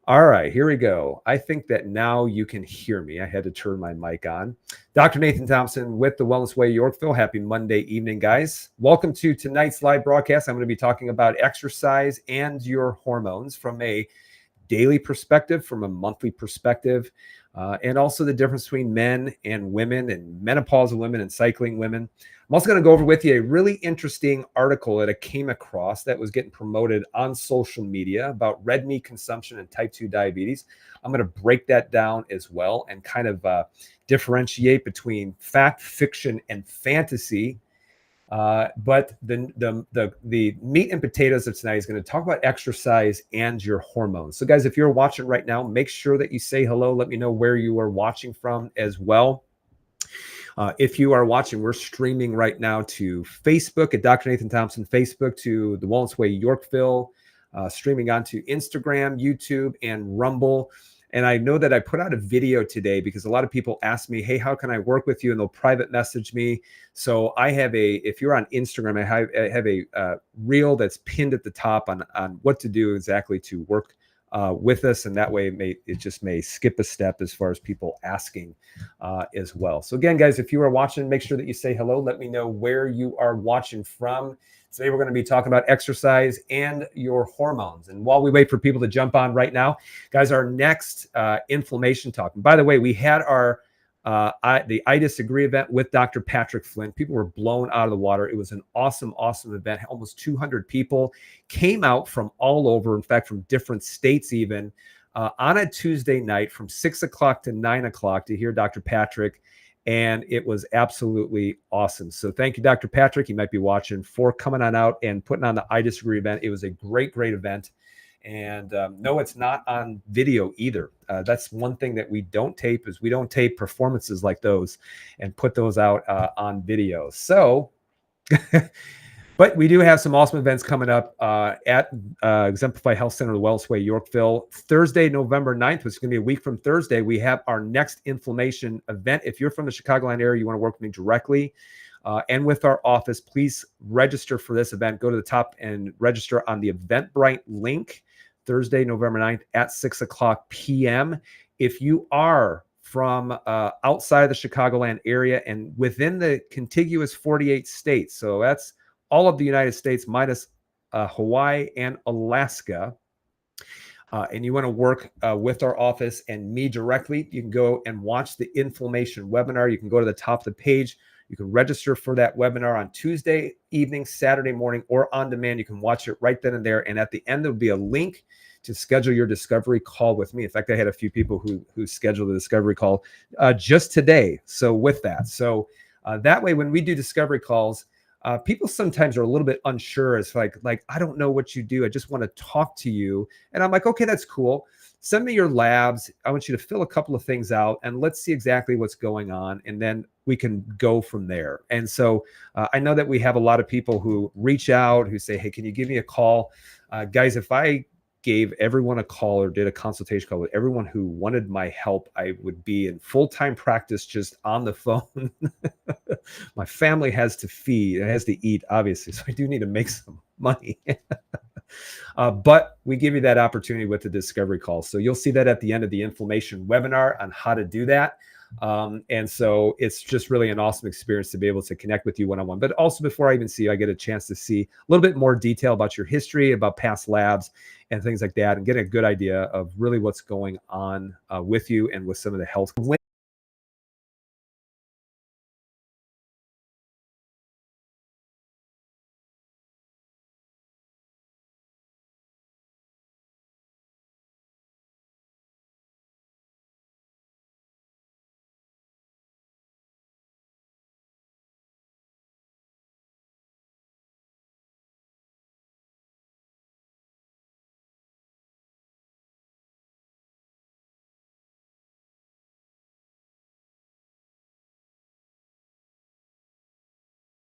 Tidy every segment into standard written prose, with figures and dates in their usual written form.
All right, here we go. I think that now you can hear me. I had to turn my mic on. Dr. Nathan Thompson with the Wellness Way Yorkville. Happy Monday evening, guys. Welcome to tonight's live broadcast. I'm going to be talking about exercise and your hormones from a daily perspective, from a monthly perspective, and also the difference between men and women and menopausal women and cycling women. I'm also going to go over with you a really interesting article that I came across that was getting promoted on social media about red meat consumption and type 2 diabetes. I'm going to break that down as well and kind of differentiate between fact, fiction, and fantasy. But the meat and potatoes of tonight is going to talk about exercise and your hormones. So guys, if you're watching right now, make sure that you say hello. Let me know where you are watching from as well. If you are watching, we're streaming right now to Facebook at Dr. Nathan Thompson, Facebook to the Wellness Way Yorkville, streaming onto Instagram, YouTube, and Rumble. And I know that I put out a video today because a lot of people ask me, hey, how can I work with you? And they'll private message me. So I have if you're on Instagram, I have a reel that's pinned at the top on what to do exactly to work with us. And that way it just may skip a step as far as people asking as well. So again, guys, if you are watching, make sure that you say hello. Let me know where you are watching from. Today, we're going to be talking about exercise and your hormones. And while we wait for people to jump on right now, guys, our next inflammation talk. And by the way, we had the I Disagree event with Dr. Patrick Flynn. People were blown out of the water. It was an awesome, awesome event. Almost 200 people came out from all over, in fact, from different states even, on a Tuesday night from 6 o'clock to 9 o'clock to hear Dr. Patrick. And it was absolutely awesome. So thank you, Dr. Patrick. You might be watching for coming on out and putting on the I Disagree event. It was a great, great event. And no, it's not on video either. That's one thing that we don't tape is we don't tape performances like those and put those out on video. So, but we do have some awesome events coming up at Exemplify Health Center, the Wellness Way, Yorkville. Thursday, November 9th, which is going to be a week from Thursday, we have our next inflammation event. If you're from the Chicagoland area, you want to work with me directly and with our office, please register for this event. Go to the top and register on the Eventbrite link. Thursday, November 9th at 6 o'clock p.m. If you are from outside the Chicagoland area and within the contiguous 48 states, so that's all of the United States minus Hawaii and Alaska, and you want to work with our office and me directly, you can go and watch the inflammation webinar. You can go to the top of the page. You can register for that webinar on Tuesday evening, Saturday morning, or on demand. You can watch it right then and there. And at the end, there'll be a link to schedule your discovery call with me. In fact, I had a few people who scheduled a discovery call just today. So with that, that way, when we do discovery calls, people sometimes are a little bit unsure. It's like, I don't know what you do. I just want to talk to you. And I'm like, okay, that's cool. Send me your labs. I want you to fill a couple of things out and let's see exactly what's going on. And then we can go from there. And so I know that we have a lot of people who reach out, who say, hey, can you give me a call? Guys, if I gave everyone a call or did a consultation call with everyone who wanted my help, I would be in full-time practice just on the phone. My family has to feed, it has to eat, obviously. So I do need to make some money. But we give you that opportunity with the discovery call. So you'll see that at the end of the inflammation webinar on how to do that. And so it's just really an awesome experience to be able to connect with you one-on-one. But also before I even see you, I get a chance to see a little bit more detail about your history, about past labs and things like that, and get a good idea of really what's going on with you and with some of the health.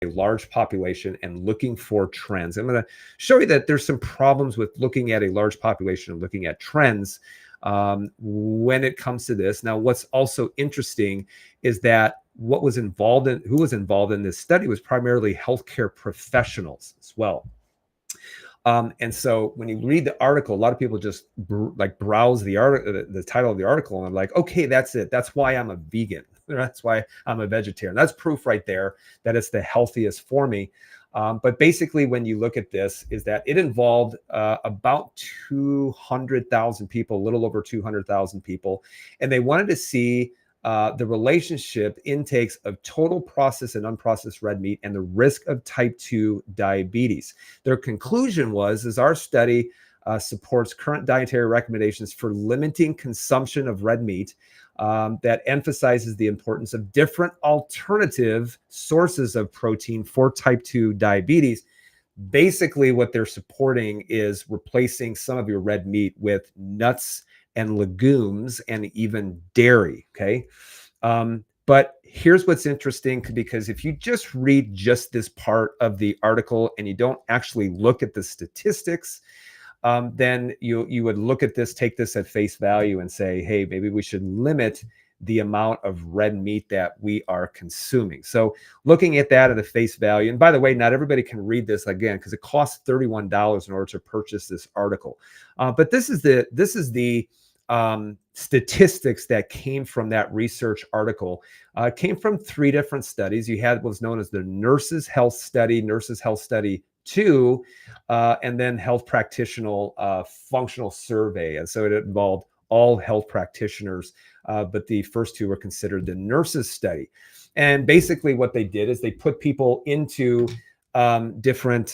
A large population and looking for trends. I'm going to show you that there's some problems with looking at a large population and looking at trends when it comes to this. Now, what's also interesting is that who was involved in this study was primarily healthcare professionals as well. And so when you read the article, a lot of people just like browse the article, the title of the article, and I'm like, okay, that's it. That's why I'm a vegan. That's why I'm a vegetarian. That's proof right there that it's the healthiest for me. But basically, when you look at this, is that it involved about 200,000 people, a little over 200,000 people, and they wanted to see the relationship intakes of total processed and unprocessed red meat and the risk of type 2 diabetes. Their conclusion was, is our study supports current dietary recommendations for limiting consumption of red meat, that emphasizes the importance of different alternative sources of protein for type 2 diabetes. Basically, what they're supporting is replacing some of your red meat with nuts and legumes and even dairy. Okay. But here's what's interesting, because if you just read just this part of the article and you don't actually look at the statistics, then you would look at this, take this at face value and say, hey, maybe we should limit the amount of red meat that we are consuming. So looking at that at a face value, and by the way, not everybody can read this again, because it costs $31 in order to purchase this article. But this is the statistics that came from that research article. It came from 3 different studies. You had what was known as the Nurses Health Study, Nurses Health Study 2, and then Health Practitioner Functional Survey. And so it involved all health practitioners, but the first 2 were considered the Nurses Study. And basically what they did is they put people into different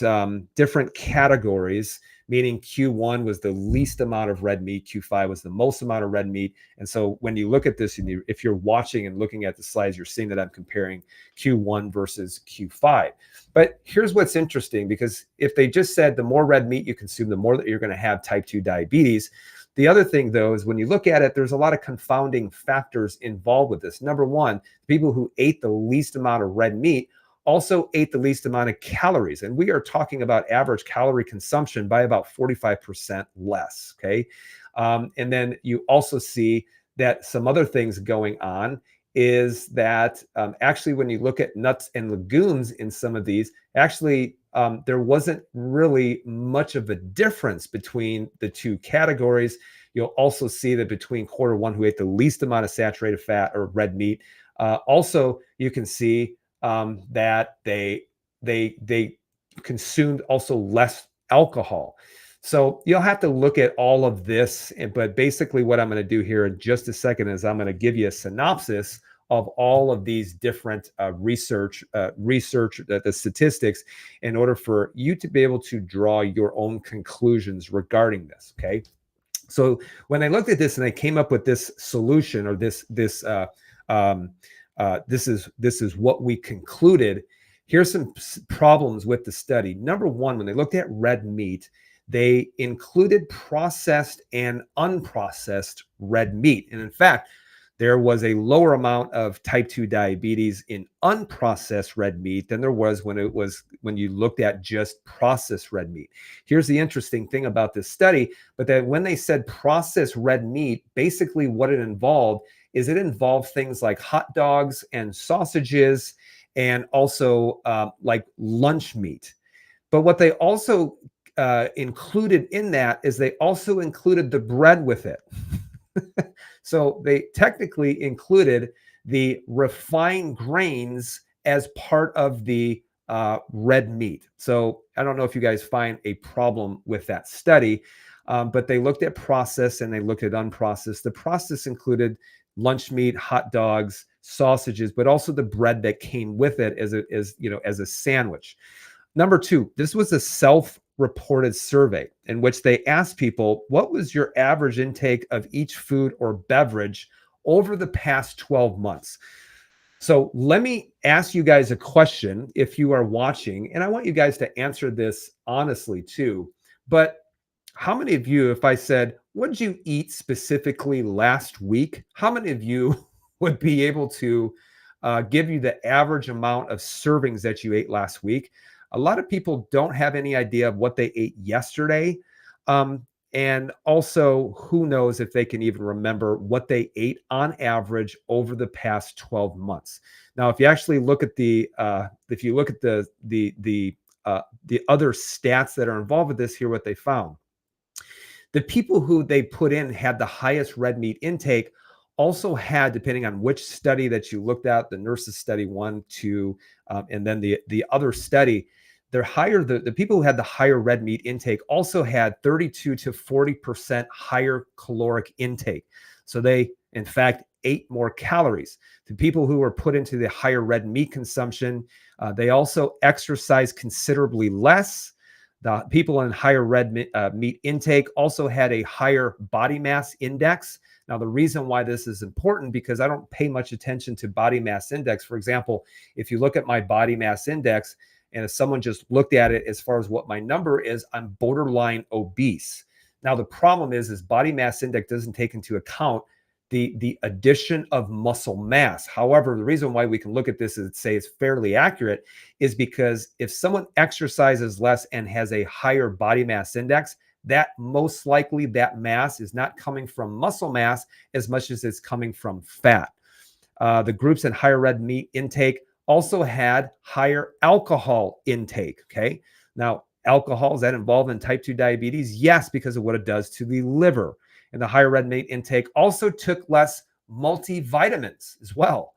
categories, meaning Q1 was the least amount of red meat, Q5 was the most amount of red meat. And so when you look at this, and if you're watching and looking at the slides, you're seeing that I'm comparing Q1 versus Q5. But here's what's interesting, because if they just said the more red meat you consume, the more that you're going to have type 2 diabetes. The other thing, though, is when you look at it, there's a lot of confounding factors involved with this. Number one, people who ate the least amount of red meat also ate the least amount of calories. And we are talking about average calorie consumption by about 45% less, okay? And then you also see that some other things going on is that actually when you look at nuts and legumes in some of these, actually there wasn't really much of a difference between the 2 categories. You'll also see that between quarter 1, who ate the least amount of saturated fat or red meat, also you can see that they consumed also less alcohol. So you'll have to look at all of this. But basically what I'm going to do here in just a second is I'm going to give you a synopsis of all of these different research, the statistics, in order for you to be able to draw your own conclusions regarding this. Okay. So when I looked at this and I came up with this solution, or this is what we concluded. Here's some problems with the study. Number one, when they looked at red meat, they included processed and unprocessed red meat. And in fact, there was a lower amount of type 2 diabetes in unprocessed red meat than there was when you looked at just processed red meat. Here's the interesting thing about this study, but that when they said processed red meat, basically what it involved is it involved things like hot dogs and sausages, and also like lunch meat. But what they also included in that is they also included the bread with it. So they technically included the refined grains as part of the red meat. So I don't know if you guys find a problem with that study, but they looked at processed and they looked at unprocessed. The processed included lunch meat, hot dogs, sausages, but also the bread that came with it as a sandwich. Number 2, this was a self-reported survey in which they asked people, what was your average intake of each food or beverage over the past 12 months? So let me ask you guys a question if you are watching, and I want you guys to answer this honestly too. But how many of you, if I said, what did you eat specifically last week? How many of you would be able to give you the average amount of servings that you ate last week? A lot of people don't have any idea of what they ate yesterday. And also, who knows if they can even remember what they ate on average over the past 12 months. Now, if you actually look at the the other stats that are involved with this, here what they found. The people who they put in had the highest red meat intake also had, depending on which study that you looked at, the nurses study 1, 2, and then the other study, the people who had the higher red meat intake also had 32 to 40% higher caloric intake. So they, in fact, ate more calories. The people who were put into the higher red meat consumption, they also exercised considerably less. The people in higher red meat intake also had a higher body mass index. Now, the reason why this is important, because I don't pay much attention to body mass index. For example, if you look at my body mass index, and if someone just looked at it as far as what my number is, I'm borderline obese. Now, the problem is body mass index doesn't take into account the addition of muscle mass. However, the reason why we can look at this and say it's fairly accurate is because if someone exercises less and has a higher body mass index, that most likely that mass is not coming from muscle mass as much as it's coming from fat. The groups in higher red meat intake also had higher alcohol intake. Okay. Now, alcohol, is that involved in type 2 diabetes? Yes, because of what it does to the liver. And the higher red meat intake also took less multivitamins as well.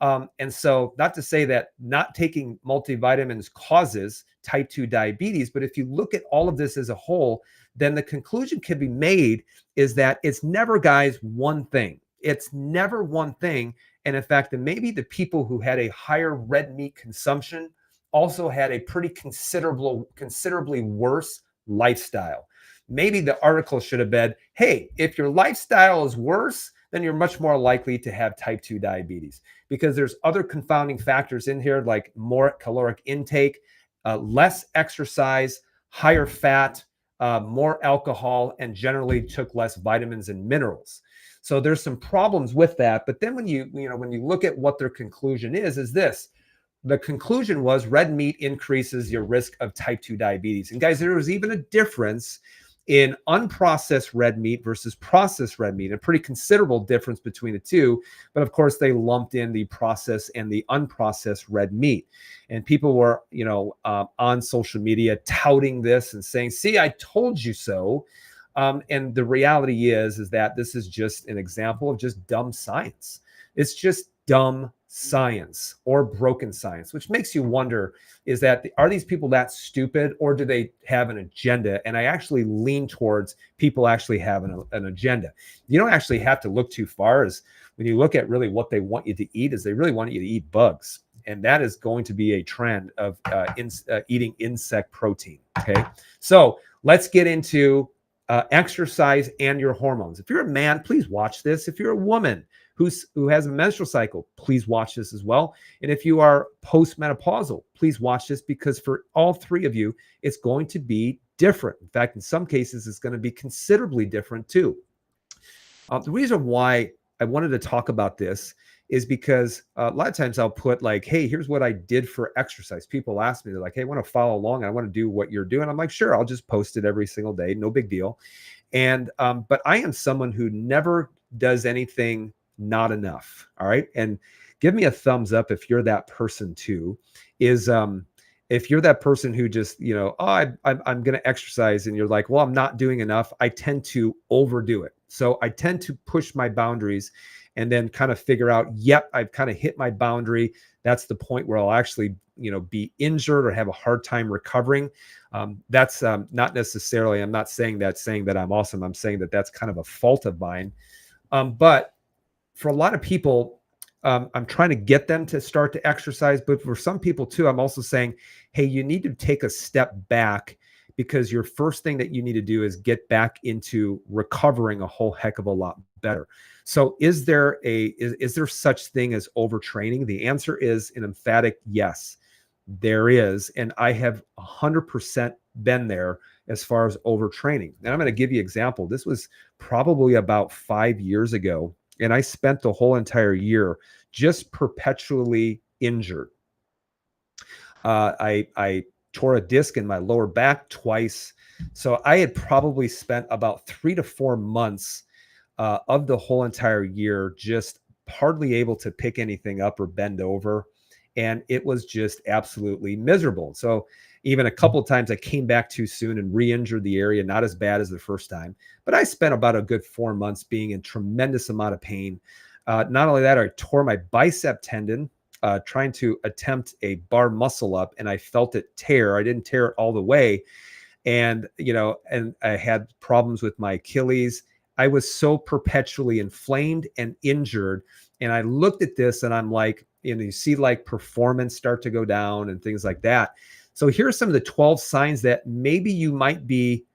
And so, not to say that not taking multivitamins causes type 2 diabetes, but if you look at all of this as a whole, then the conclusion can be made is that it's never, guys, one thing. It's never one thing. And in fact, maybe the people who had a higher red meat consumption also had a pretty considerably worse lifestyle. Maybe the article should have been, hey, if your lifestyle is worse, then you're much more likely to have type 2 diabetes, because there's other confounding factors in here, like more caloric intake, less exercise, higher fat, more alcohol, and generally took less vitamins and minerals. So there's some problems with that. But then when you look at what their conclusion is this. The conclusion was red meat increases your risk of type 2 diabetes. And guys, there was even a difference in unprocessed red meat versus processed red meat, a pretty considerable difference between the two. But of course, they lumped in the processed and the unprocessed red meat. And people were, on social media touting this and saying, see, I told you so. And the reality is that this is just an example of just dumb science. It's just dumb science or broken science, which makes you wonder, are these people that stupid, or do they have an agenda? And I actually lean towards people actually having an agenda. You don't actually have to look too far. As when you look at really what they want you to eat, is they really want you to eat bugs. And that is going to be a trend of eating insect protein. Okay. So let's get into exercise and your hormones. If you're a man, please watch this. If you're a woman who has a menstrual cycle, please watch this as well. And if you are postmenopausal, please watch this, because for all three of you, it's going to be different. In fact, in some cases, it's going to be considerably different too. The reason why I wanted to talk about this is because a lot of times I'll put like, hey, here's what I did for exercise. People ask me, they're like, hey, I want to follow along. I want to do what you're doing. I'm like, sure, I'll just post it every single day. No big deal. And, but I am someone who never does anything not enough. All right. And give me a thumbs up if you're that person too, if you're that person who just, I'm going to exercise and you're like, well, I'm not doing enough. I tend to overdo it. So I tend to push my boundaries and then kind of figure out, yep, I've kind of hit my boundary. That's the point where I'll actually, be injured or have a hard time recovering. That's not necessarily, I'm not saying that I'm awesome. I'm saying that that's kind of a fault of mine. But for a lot of people, I'm trying to get them to start to exercise. But for some people too, I'm also saying, hey, you need to take a step back, because your first thing that you need to do is get back into recovering a whole heck of a lot better. So is there such thing as overtraining? The answer is an emphatic yes, there is. And I have 100% been there as far as overtraining. And I'm going to give you an example. This was probably about 5 years ago. And I spent the whole entire year just perpetually injured. I tore a disc in my lower back twice. So I had probably spent about 3 to 4 months of the whole entire year just hardly able to pick anything up or bend over. and it was just absolutely miserable. So even a couple of times I came back too soon and re-injured the area, not as bad as the first time, but I spent about a good 4 months being in tremendous amount of pain. Not only that, I tore my bicep tendon trying to attempt a bar muscle up, and I felt it tear. I didn't tear it all the way. And, and I had problems with my Achilles. I was so perpetually inflamed and injured. And I looked at this and I'm like, you see like performance start to go down and things like that. So here are some of the 12 signs that maybe you might be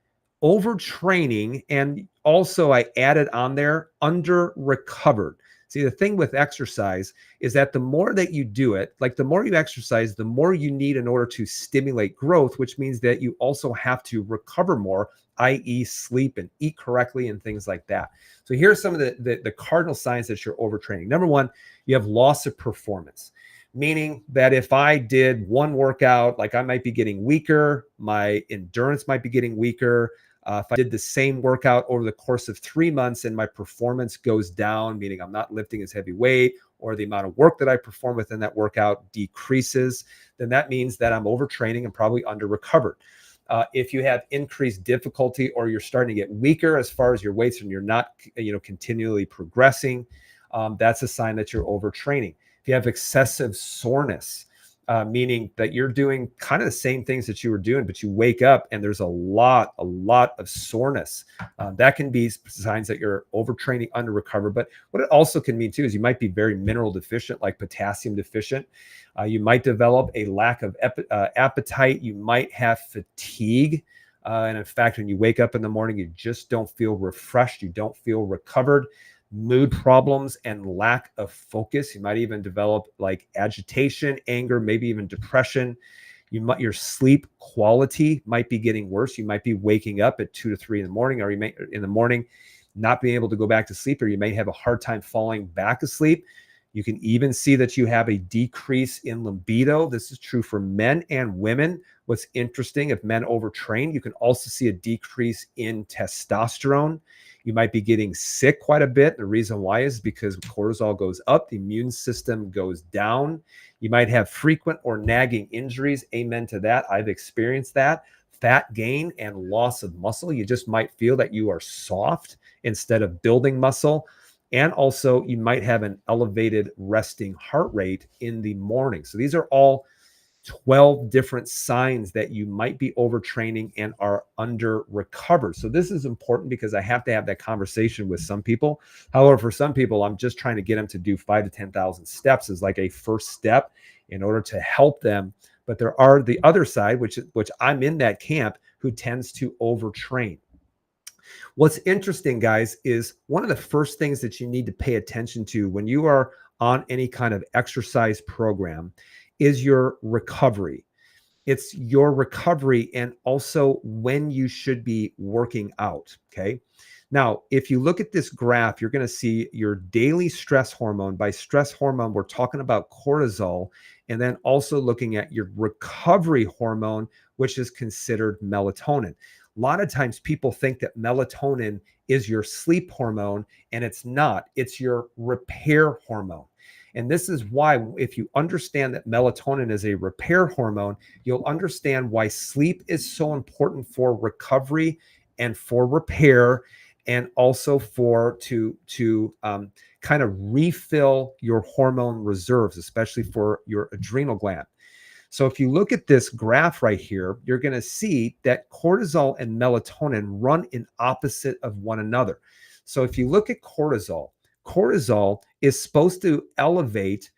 overtraining. And also I added on there under recovered. See, the thing with exercise is that the more that you do it, like the more you exercise, the more you need in order to stimulate growth, which means that you also have to recover more, i.e. sleep and eat correctly and things like that. So here's some of the cardinal signs that you're overtraining. Number one, you have loss of performance, meaning that if I did one workout, like I might be getting weaker, my endurance might be getting weaker. If I did the same workout over the course of 3 months and my performance goes down, meaning I'm not lifting as heavy weight, or the amount of work that I perform within that workout decreases, then that means that I'm overtraining and probably under recovered. If you have increased difficulty or you're starting to get weaker as far as your weights and you're not, continually progressing, that's a sign that you're overtraining. If you have excessive soreness, meaning that you're doing kind of the same things that you were doing, but you wake up and there's a lot of soreness. That can be signs that you're overtraining, under recover. But what it also can mean too is you might be very mineral deficient, like potassium deficient. You might develop a lack of appetite. You might have fatigue. And in fact, when you wake up in the morning, you just don't feel refreshed. You don't feel recovered. Mood problems and lack of focus. You might even develop like agitation, anger, maybe even depression. Your sleep quality might be getting worse. You might be waking up at 2 to 3 in the morning, or you may in the morning not being able to go back to sleep, or you may have a hard time falling back asleep. You can even see that you have a decrease in libido. This is true for men and women. What's interesting, if men overtrain, you can also see a decrease in testosterone. You might be getting sick quite a bit. The reason why is because cortisol goes up, the immune system goes down. You might have frequent or nagging injuries. Amen to that. I've experienced that. Fat gain and loss of muscle. You just might feel that you are soft instead of building muscle. And also you might have an elevated resting heart rate in the morning. So these are all 12 different signs that you might be overtraining and are under recovered. So this is important because I have to have that conversation with some people. However, for some people, I'm just trying to get them to do 5,000 to 10,000 steps as like a first step in order to help them. But there are the other side, which I'm in that camp, who tends to overtrain. What's interesting, guys, is one of the first things that you need to pay attention to when you are on any kind of exercise program is your recovery. It's your recovery and also when you should be working out. Okay. Now, if you look at this graph, you're going to see your daily stress hormone. By stress hormone, we're talking about cortisol, and then also looking at your recovery hormone, which is considered melatonin. A lot of times people think that melatonin is your sleep hormone, and it's not. It's your repair hormone. And this is why, if you understand that melatonin is a repair hormone, you'll understand why sleep is so important for recovery and for repair, and also to kind of refill your hormone reserves, especially for your adrenal gland. So if you look at this graph right here, you're going to see that cortisol and melatonin run in opposite of one another. So if you look at cortisol is supposed to elevate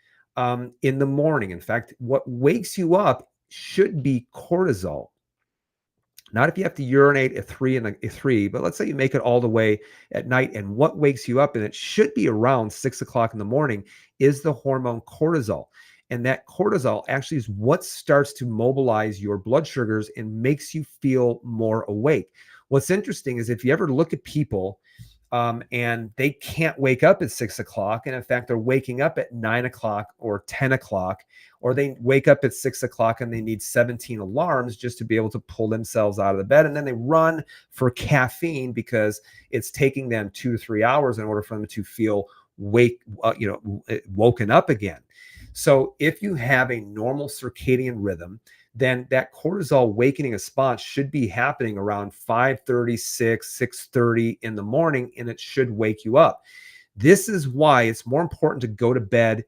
in the morning. In fact, what wakes you up should be cortisol. Not if you have to urinate at 3, but let's say you make it all the way at night, and what wakes you up, and it should be around 6 o'clock in the morning, is the hormone cortisol. And that cortisol actually is what starts to mobilize your blood sugars and makes you feel more awake. What's interesting is if you ever look at people and they can't wake up at 6 o'clock, and in fact, they're waking up at 9 o'clock or 10 o'clock, or they wake up at 6 o'clock and they need 17 alarms just to be able to pull themselves out of the bed. And then they run for caffeine because it's taking them 2 to 3 hours in order for them to feel woken up again. So if you have a normal circadian rhythm, then that cortisol awakening response should be happening around 5:36, 6:30 in the morning, and it should wake you up. This is why it's more important to go to bed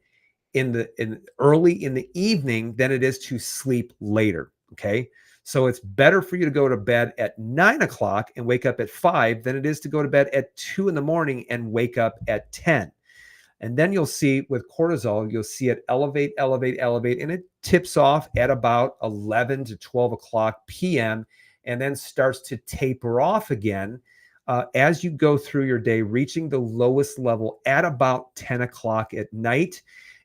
in early in the evening than it is to sleep later. Okay. So it's better for you to go to bed at 9 o'clock and wake up at 5 than it is to go to bed at 2 in the morning and wake up at 10. And then you'll see with cortisol, you'll see it elevate, elevate, elevate, and it tips off at about 11 to 12 o'clock p.m. and then starts to taper off again as you go through your day, reaching the lowest level at about 10 o'clock at night,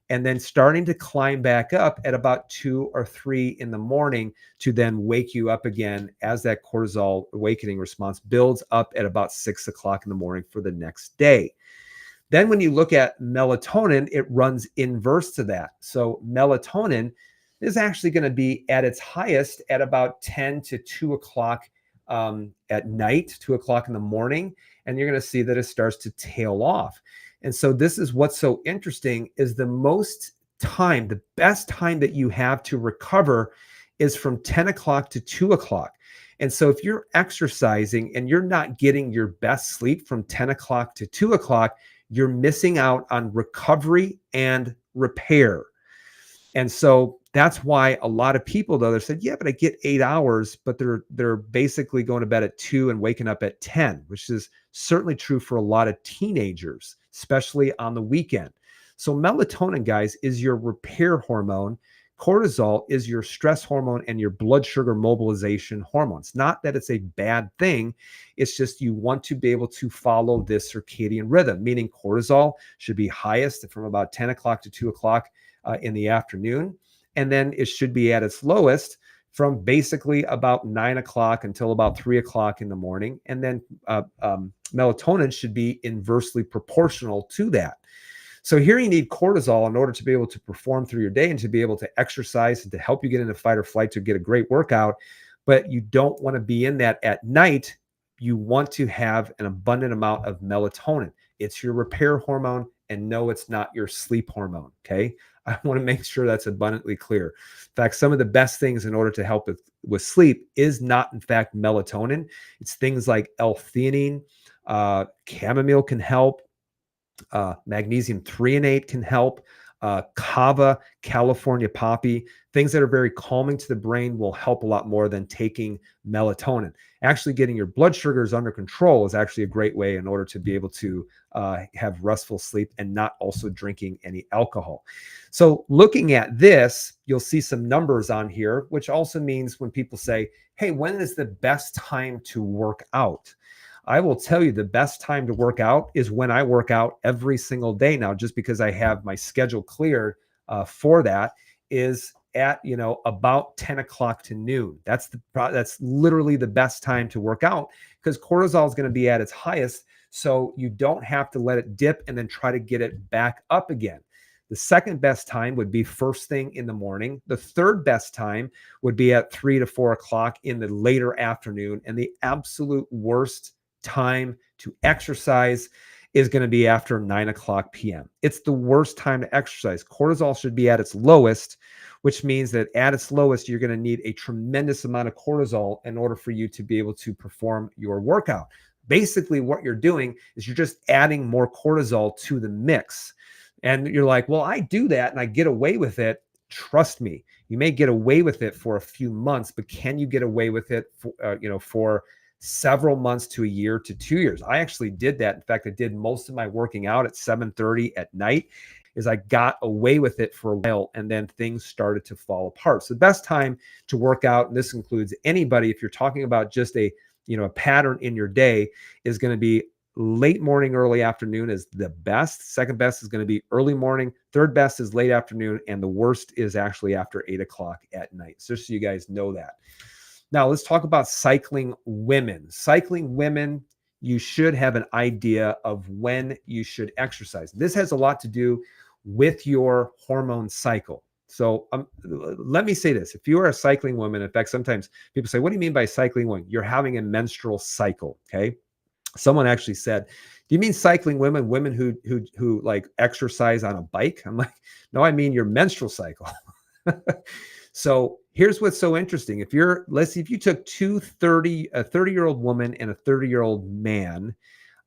and then starting to climb back up at about 2 or 3 in the morning to then wake you up again as that cortisol awakening response builds up at about 6 o'clock in the morning for the next day. Then when you look at melatonin, it runs inverse to that. So melatonin is actually going to be at its highest at about 10 to 2 o'clock at night, 2 o'clock in the morning. And you're going to see that it starts to tail off. And so this is what's so interesting is the best time that you have to recover is from 10 o'clock to 2 o'clock. And so if you're exercising and you're not getting your best sleep from 10 o'clock to 2 o'clock, you're missing out on recovery and repair. And so that's why a lot of people, though, they said, yeah, but I get 8 hours, but they're basically going to bed at 2 and waking up at 10, which is certainly true for a lot of teenagers, especially on the weekend. So melatonin, guys, is your repair hormone. Cortisol is your stress hormone and your blood sugar mobilization hormone. It's not that it's a bad thing. It's just you want to be able to follow this circadian rhythm, meaning cortisol should be highest from about 10 o'clock to 2 o'clock in the afternoon. And then it should be at its lowest from basically about 9 o'clock until about 3 o'clock in the morning. And then melatonin should be inversely proportional to that. So here you need cortisol in order to be able to perform through your day and to be able to exercise and to help you get into fight or flight to get a great workout. But you don't want to be in that at night. You want to have an abundant amount of melatonin. It's your repair hormone, and no, it's not your sleep hormone. Okay. I want to make sure that's abundantly clear. In fact, some of the best things in order to help with sleep is not, in fact, melatonin. It's things like L-theanine, chamomile can help. Magnesium threonate can help. Kava, California poppy, things that are very calming to the brain will help a lot more than taking melatonin. Actually, getting your blood sugars under control is actually a great way in order to be able to have restful sleep and not also drinking any alcohol. So looking at this, you'll see some numbers on here, which also means when people say, hey, when is the best time to work out? I will tell you the best time to work out is when I work out every single day now, just because I have my schedule cleared for that is at, about 10 o'clock to noon. That's literally the best time to work out because cortisol is going to be at its highest. So you don't have to let it dip and then try to get it back up again. The second best time would be first thing in the morning. The third best time would be at 3 to 4 o'clock in the later afternoon. And the absolute worst time to exercise is going to be after 9 o'clock p.m. It's the worst time to exercise. Cortisol should be at its lowest, which means that at its lowest, you're going to need a tremendous amount of cortisol in order for you to be able to perform your workout. Basically, what you're doing is you're just adding more cortisol to the mix. And you're like, well, I do that and I get away with it. Trust me, you may get away with it for a few months, but can you get away with it for several months to a year to 2 years? I actually did that. In fact, I did most of my working out at 7:30 at night is I got away with it for a while and then things started to fall apart. So the best time to work out, and this includes anybody, if you're talking about just a pattern in your day, is going to be late morning, early afternoon is the best. Second best is going to be early morning. Third best is late afternoon. And the worst is actually after 8 o'clock at night. So just so you guys know that. Now let's talk about cycling women. Cycling women, you should have an idea of when you should exercise. This has a lot to do with your hormone cycle. So let me say this. If you are a cycling woman, in fact, sometimes people say, what do you mean by cycling woman? You're having a menstrual cycle, okay? Someone actually said, "Do you mean cycling women, women who like exercise on a bike?" I'm like, "No, I mean your menstrual cycle." So here's what's so interesting. Let's see, if you took a 30-year-old woman and a 30-year-old man,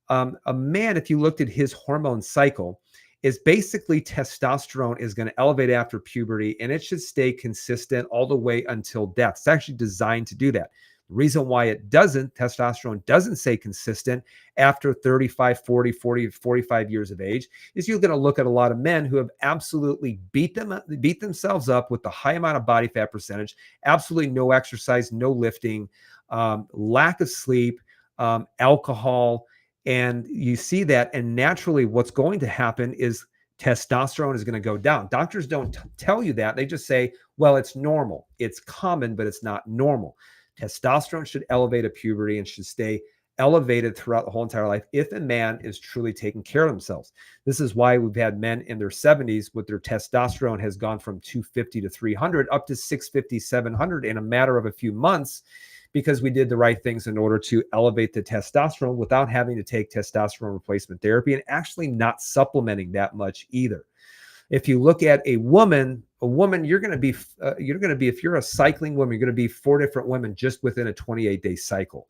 a man, if you looked at his hormone cycle, is basically testosterone is going to elevate after puberty and it should stay consistent all the way until death. It's actually designed to do that. The reason why testosterone doesn't stay consistent after 35, 40, 40, 45 years of age is you're going to look at a lot of men who have absolutely beat themselves up with the high amount of body fat percentage, absolutely no exercise, no lifting, lack of sleep, alcohol, and you see that, and naturally what's going to happen is testosterone is going to go down. Doctors don't tell you that. They just say, well, it's normal. It's common, but it's not normal. Testosterone should elevate at puberty and should stay elevated throughout the whole entire life if a man is truly taking care of themselves. This is why we've had men in their 70s with their testosterone has gone from 250 to 300 up to 650, 700 in a matter of a few months, because we did the right things in order to elevate the testosterone without having to take testosterone replacement therapy and actually not supplementing that much either. If you look at a woman, you're going to be, if you're a cycling woman, you're going to be 4 different women just within a 28-day cycle.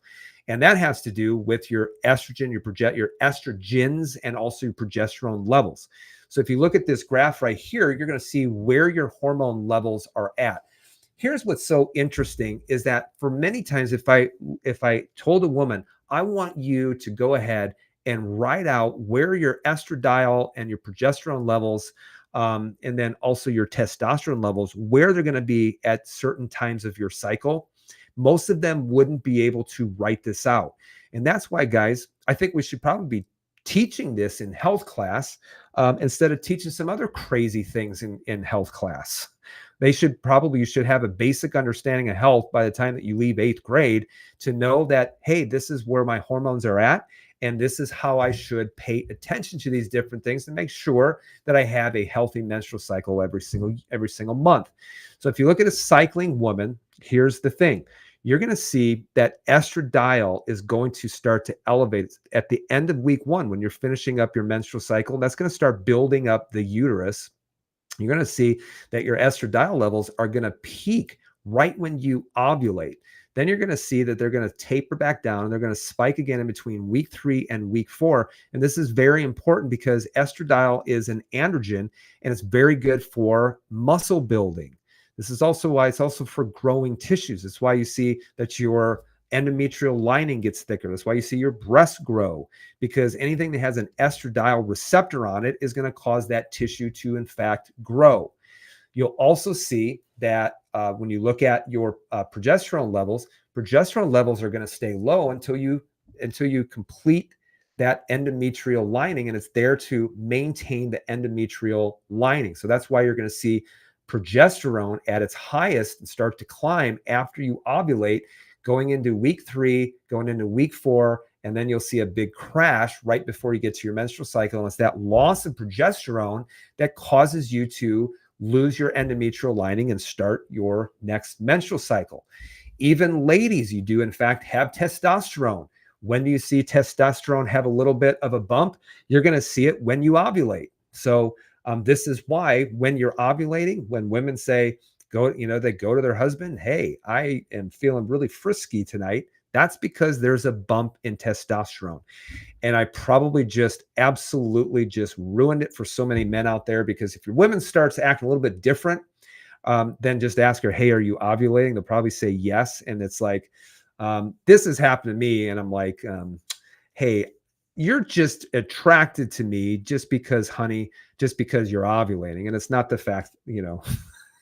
And that has to do with your estrogen, your estrogens, and also your progesterone levels. So if you look at this graph right here, you're going to see where your hormone levels are at. Here's what's so interesting is that for many times, if I told a woman, I want you to go ahead and write out where your estradiol and your progesterone levels, and then also your testosterone levels, where they're going to be at certain times of your cycle, most of them wouldn't be able to write this out. And that's why, guys, I think we should probably be teaching this in health class instead of teaching some other crazy things in health class. You should have a basic understanding of health by the time that you leave 8th grade to know that, hey, this is where my hormones are at, and this is how I should pay attention to these different things to make sure that I have a healthy menstrual cycle every single month. So if you look at a cycling woman, here's the thing. You're going to see that estradiol is going to start to elevate at the end of week 1 when you're finishing up your menstrual cycle. That's going to start building up the uterus. You're going to see that your estradiol levels are going to peak right when you ovulate. Then you're going to see that they're going to taper back down and they're going to spike again in between week 3 and week 4. And this is very important because estradiol is an androgen and it's very good for muscle building. This is also why it's also for growing tissues. It's why you see that your endometrial lining gets thicker. That's why you see your breasts grow, because anything that has an estradiol receptor on it is going to cause that tissue to, in fact, grow. You'll also see that when you look at your progesterone levels are going to stay low until you complete that endometrial lining, and it's there to maintain the endometrial lining. So that's why you're going to see progesterone at its highest and start to climb after you ovulate, going into week 3, going into week 4, and then you'll see a big crash right before you get to your menstrual cycle. And it's that loss of progesterone that causes you to lose your endometrial lining and start your next menstrual cycle. Even ladies, you do in fact have testosterone. When do you see testosterone have a little bit of a bump? You're going to see it when you ovulate. So this is why when you're ovulating, when women say, they go to their husband, hey, I am feeling really frisky tonight. That's because there's a bump in testosterone. And I probably absolutely ruined it for so many men out there, because if your woman starts acting a little bit different, then just ask her, hey, are you ovulating? They'll probably say yes. And it's like, this has happened to me. And I'm like, hey, you're just attracted to me just because you're ovulating. And it's not the fact,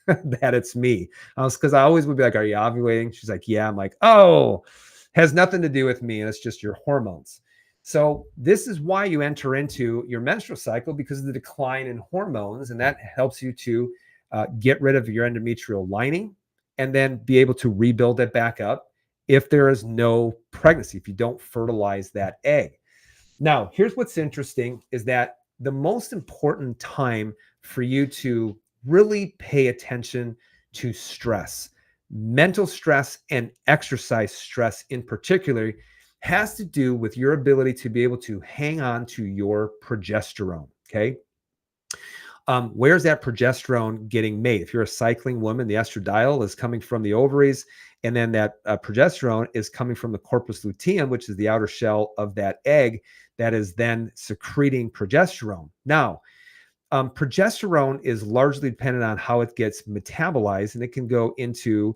that it's me. Because I always would be like, are you ovulating? She's like, yeah. I'm like, oh, has nothing to do with me. And it's just your hormones. So this is why you enter into your menstrual cycle, because of the decline in hormones. And that helps you to get rid of your endometrial lining and then be able to rebuild it back up if there is no pregnancy, if you don't fertilize that egg. Now, here's what's interesting is that the most important time for you to really pay attention to stress, mental stress and exercise stress in particular, has to do with your ability to be able to hang on to your progesterone. Okay. Where's that progesterone getting made? If you're a cycling woman, the estradiol is coming from the ovaries, and then that progesterone is coming from the corpus luteum, which is the outer shell of that egg that is then secreting progesterone. Now, progesterone is largely dependent on how it gets metabolized, and it can go into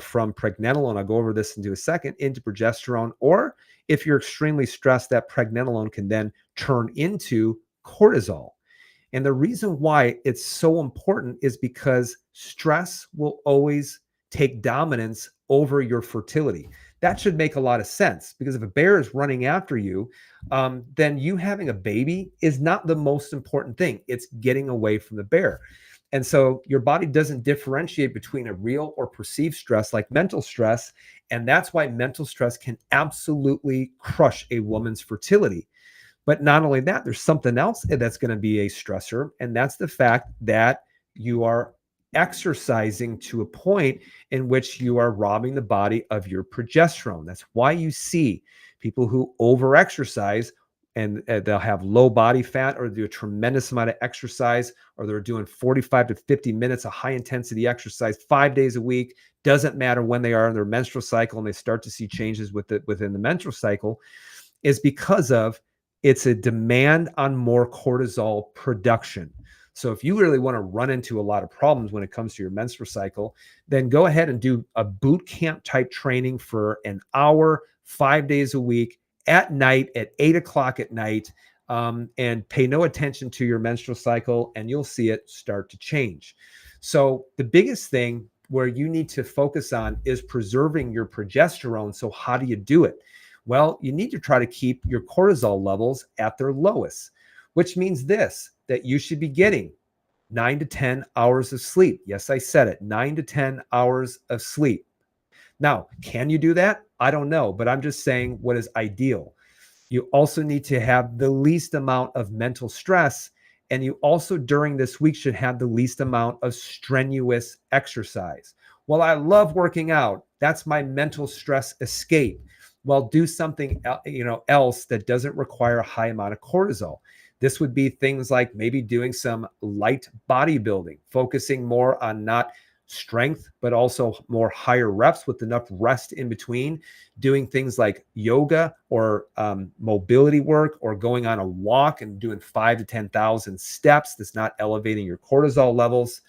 from pregnenolone. I'll go over this into a second, into progesterone, or if you're extremely stressed, that pregnenolone can then turn into cortisol. And the reason why it's so important is because stress will always take dominance over your fertility. That should make a lot of sense, because if a bear is running after you, then you having a baby is not the most important thing. It's getting away from the bear. And so your body doesn't differentiate between a real or perceived stress like mental stress. And that's why mental stress can absolutely crush a woman's fertility. But not only that, there's something else that's going to be a stressor, and that's the fact that you are exercising to a point in which you are robbing the body of your progesterone. That's why you see people who over-exercise and they'll have low body fat, or do a tremendous amount of exercise, or they're doing 45 to 50 minutes of high intensity exercise 5 days a week. Doesn't matter when they are in their menstrual cycle, and they start to see changes within the menstrual cycle, is because of it's a demand on more cortisol production. So if you really want to run into a lot of problems when it comes to your menstrual cycle, then go ahead and do a boot camp type training for an hour, 5 days a week, at night, at 8 o'clock at night, and pay no attention to your menstrual cycle, and you'll see it start to change. So the biggest thing where you need to focus on is preserving your progesterone. So how do you do it? Well, you need to try to keep your cortisol levels at their lowest, which means this, that you should be getting 9 to 10 hours of sleep. Yes, I said it, 9 to 10 hours of sleep. Now, can you do that? I don't know, but I'm just saying what is ideal. You also need to have the least amount of mental stress, and you also during this week should have the least amount of strenuous exercise. Well, I love working out. That's my mental stress escape. Well, do something else that doesn't require a high amount of cortisol. This would be things like maybe doing some light bodybuilding, focusing more on not strength, but also more higher reps with enough rest in between, doing things like yoga or mobility work, or going on a walk and doing 5 to 10,000 steps. That's not elevating your cortisol levels.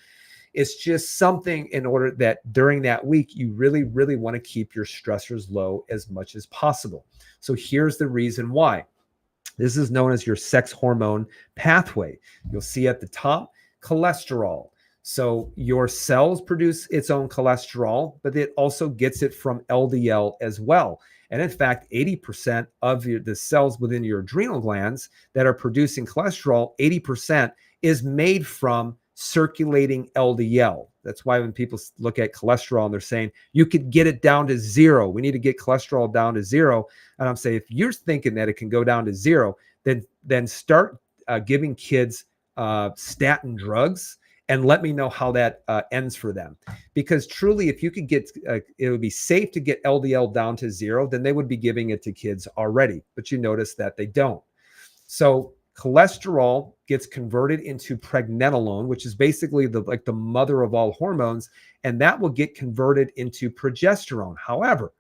It's just something in order that during that week, you really, really want to keep your stressors low as much as possible. So here's the reason why. This is known as your sex hormone pathway. You'll see at the top, cholesterol. So your cells produce its own cholesterol, but it also gets it from LDL as well. And in fact, 80% of the cells within your adrenal glands that are producing cholesterol, 80% is made from circulating LDL. That's why when people look at cholesterol and they're saying, you could get it down to zero. We need to get cholesterol down to zero. And I'm saying, if you're thinking that it can go down to zero, then start giving kids statin drugs, and let me know how that ends for them. Because truly, if you could get, it would be safe to get LDL down to zero, then they would be giving it to kids already. But you notice that they don't. So cholesterol gets converted into pregnenolone, which is basically the mother of all hormones, and that will get converted into progesterone. However,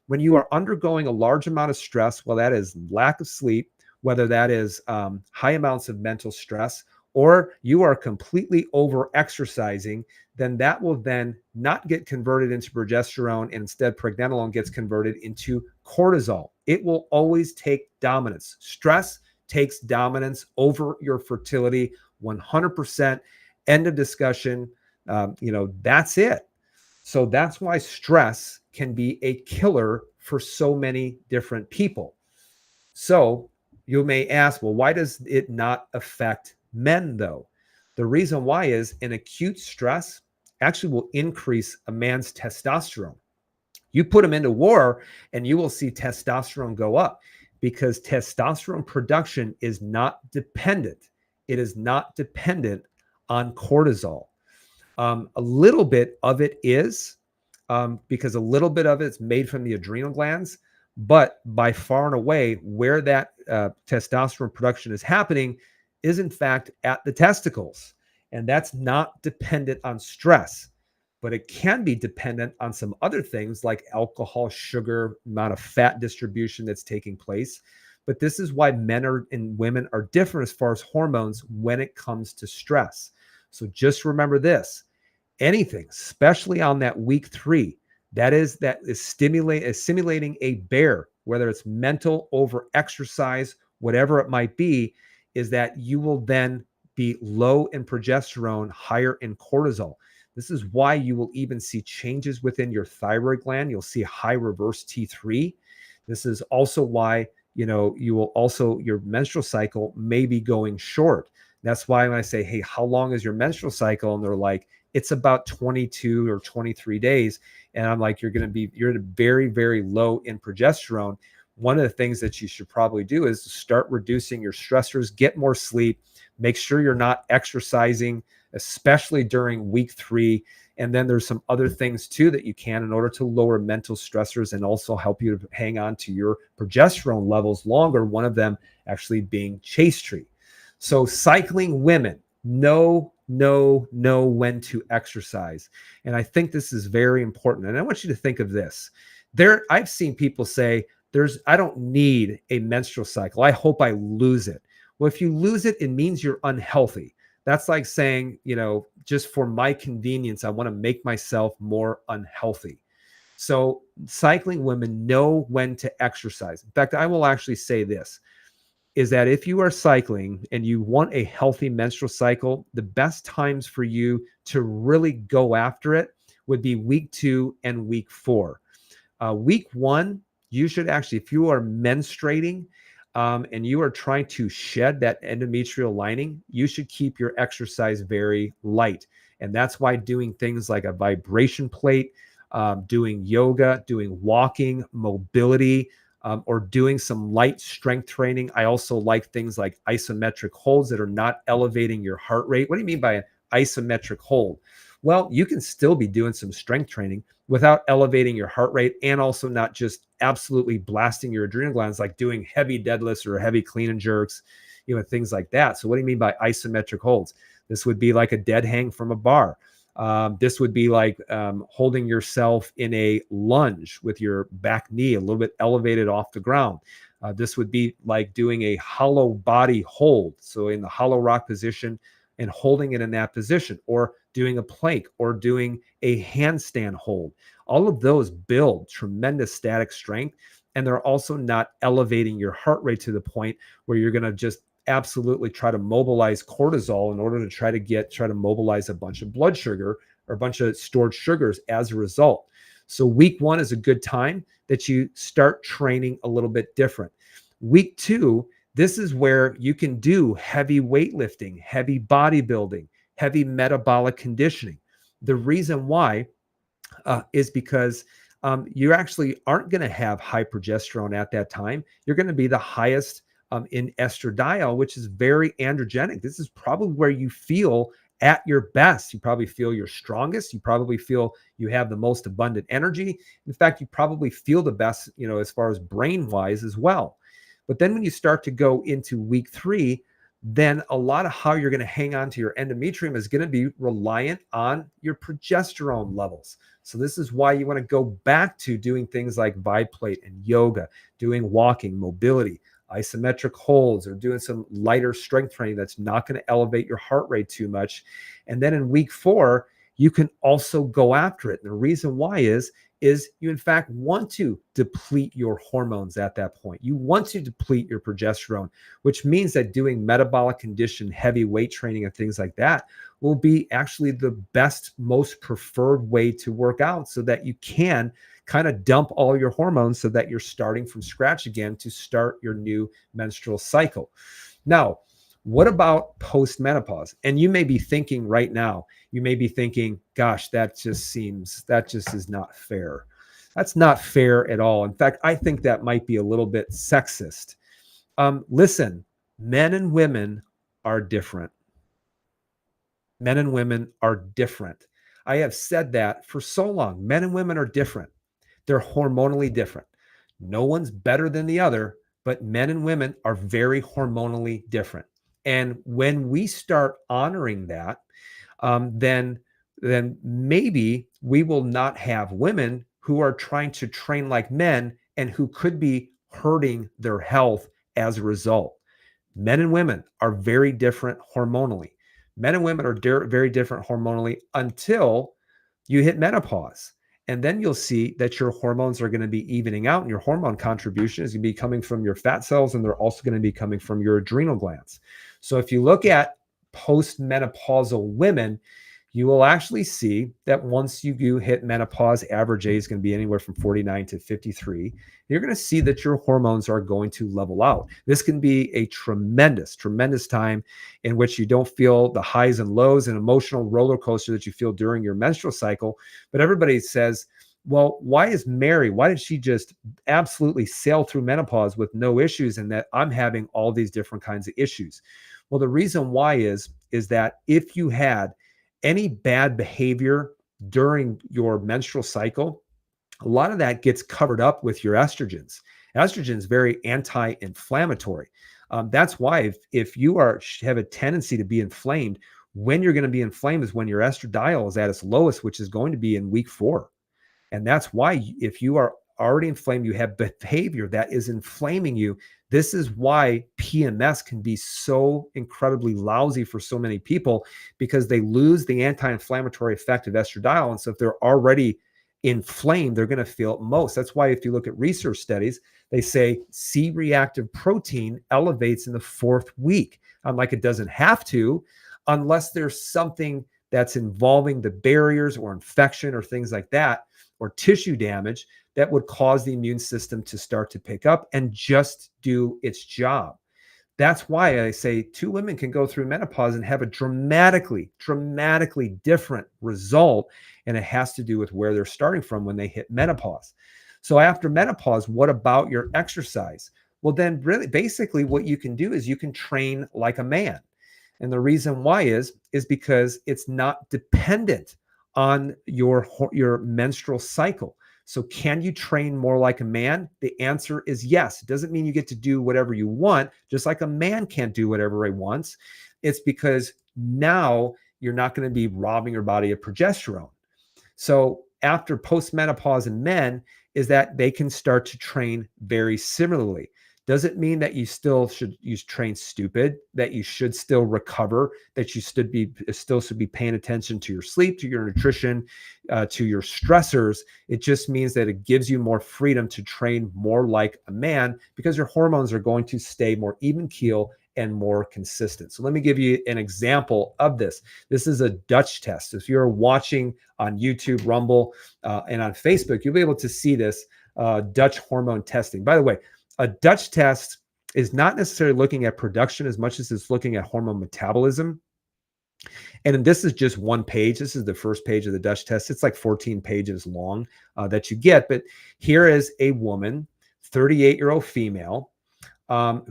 when you are undergoing a large amount of stress, well, that is lack of sleep, whether that is high amounts of mental stress, or you are completely over exercising, then that will then not get converted into progesterone, and instead pregnenolone gets converted into cortisol. It will always take dominance. Stress takes dominance over your fertility 100%. End of discussion. That's it. So that's why stress can be a killer for so many different people. So you may ask, well, why does it not affect men though? The reason why is an acute stress actually will increase a man's testosterone. You put him into war and you will see testosterone go up, because testosterone production is not dependent. It is not dependent on cortisol. A little bit of it is, because a little bit of it's made from the adrenal glands, But by far and away, where that testosterone production is happening is, in fact, at the testicles. And that's not dependent on stress, but it can be dependent on some other things like alcohol, sugar, amount of fat distribution that's taking place. But this is why and women are different as far as hormones when it comes to stress. So just remember this: anything, especially on that week 3, that is simulating a bear, whether it's mental, over exercise, whatever it might be, is that you will then be low in progesterone, higher in cortisol. This is why you will even see changes within your thyroid gland. You'll see high reverse T3. This is also why, you will also, your menstrual cycle may be going short. That's why when I say, hey, how long is your menstrual cycle? And they're like, it's about 22 or 23 days. And I'm like, you're very, very low in progesterone. One of the things that you should probably do is start reducing your stressors, get more sleep, make sure you're not exercising, especially during week 3. And then there's some other things too that you can in order to lower mental stressors and also help you to hang on to your progesterone levels longer. One of them actually being chaste tree. So cycling women know when to exercise. And I think this is very important. And I want you to think of this. I've seen people say, I don't need a menstrual cycle. I hope I lose it. Well, if you lose it, it means you're unhealthy. That's like saying, just for my convenience, I want to make myself more unhealthy. So cycling women know when to exercise. In fact, I will actually say this, is that if you are cycling and you want a healthy menstrual cycle, the best times for you to really go after it would be week 2 and week 4. Week 1, you should actually, if you are menstruating and you are trying to shed that endometrial lining, you should keep your exercise very light. And that's why doing things like a vibration plate, doing yoga, doing walking, mobility, or doing some light strength training. I also like things like isometric holds that are not elevating your heart rate. What do you mean by an isometric hold? Well, you can still be doing some strength training without elevating your heart rate, and also not just absolutely blasting your adrenal glands, like doing heavy deadlifts or heavy clean and jerks, things like that. So what do you mean by isometric holds? This would be like a dead hang from a bar. This would be like holding yourself in a lunge with your back knee a little bit elevated off the ground. This would be like doing a hollow body hold. So in the hollow rock position and holding it in that position, or doing a plank, or doing a handstand hold. All of those build tremendous static strength, and they're also not elevating your heart rate to the point where you're going to just absolutely try to mobilize cortisol in order to try to mobilize a bunch of blood sugar or a bunch of stored sugars as a result. So week 1 is a good time that you start training a little bit different. Week 2, this is where you can do heavy weightlifting, heavy bodybuilding, heavy metabolic conditioning. The reason why is because you actually aren't going to have high progesterone at that time. You're going to be the highest in estradiol, which is very androgenic. This is probably where you feel at your best. You probably feel your strongest. You probably feel you have the most abundant energy. In fact, you probably feel the best, as far as brain wise as well. But then when you start to go into week 3, then a lot of how you're going to hang on to your endometrium is going to be reliant on your progesterone levels. So this is why you want to go back to doing things like vibe plate and yoga, doing walking, mobility, isometric holds, or doing some lighter strength training that's not going to elevate your heart rate too much. And then in week 4, you can also go after it. And the reason why is you in fact want to deplete your hormones at that point. You want to deplete your progesterone, which means that doing metabolic condition, heavy weight training, and things like that will be actually the best, most preferred way to work out, so that you can kind of dump all your hormones so that you're starting from scratch again to start your new menstrual cycle. Now, what about post-menopause? And you may be thinking right now, gosh, that just is not fair. That's not fair at all. In fact, I think that might be a little bit sexist. Listen, men and women are different. Men and women are different. I have said that for so long. Men and women are different. They're hormonally different. No one's better than the other, but men and women are very hormonally different. And when we start honoring that, then maybe we will not have women who are trying to train like men and who could be hurting their health as a result. Men and women are very different hormonally. Men and women are very different hormonally until you hit menopause. And then you'll see that your hormones are going to be evening out, and your hormone contribution is going to be coming from your fat cells, and they're also going to be coming from your adrenal glands. So if you look at postmenopausal women, you will actually see that once you do hit menopause, average age is going to be anywhere from 49 to 53. You're going to see that your hormones are going to level out. This can be a tremendous time in which you don't feel the highs and lows and emotional roller coaster that you feel during your menstrual cycle. But everybody says, well, why did she just absolutely sail through menopause with no issues, and that I'm having all these different kinds of issues? Well, the reason why is that if you had any bad behavior during your menstrual cycle, a lot of that gets covered up with your estrogens. Estrogen is very anti-inflammatory. That's why if you have a tendency to be inflamed, when you're going to be inflamed is when your estradiol is at its lowest, which is going to be in week 4. And that's why if you are already inflamed, you have behavior that is inflaming you. This is why PMS can be so incredibly lousy for so many people, because they lose the anti-inflammatory effect of estradiol. And so if they're already inflamed, they're going to feel it most. That's why if you look at research studies, they say C-reactive protein elevates in the 4th week. I'm like, it doesn't have to, unless there's something that's involving the barriers or infection or things like that, or tissue damage that would cause the immune system to start to pick up and just do its job. That's why I say 2 women can go through menopause and have a dramatically different result. And it has to do with where they're starting from when they hit menopause. So after menopause, what about your exercise? Well, then really basically what you can do is you can train like a man. And the reason why is because it's not dependent on your menstrual cycle. So can you train more like a man? The answer is yes. It doesn't mean you get to do whatever you want, just like a man can't do whatever he wants. It's because now you're not going to be robbing your body of progesterone. So after postmenopause in men is that they can start to train very similarly. Does it mean that you still should train stupid, that you should still recover, that you still should be paying attention to your sleep, to your nutrition, to your stressors? It just means that it gives you more freedom to train more like a man, because your hormones are going to stay more even keel and more consistent. So let me give you an example of this. This is a Dutch test. If you're watching on YouTube, Rumble, and on Facebook, you'll be able to see this Dutch hormone testing. By the way, a Dutch test is not necessarily looking at production as much as it's looking at hormone metabolism. And this is just one page. This is the first page of the Dutch test. It's like 14 pages long that you get. But here is a woman, 38-year-old female,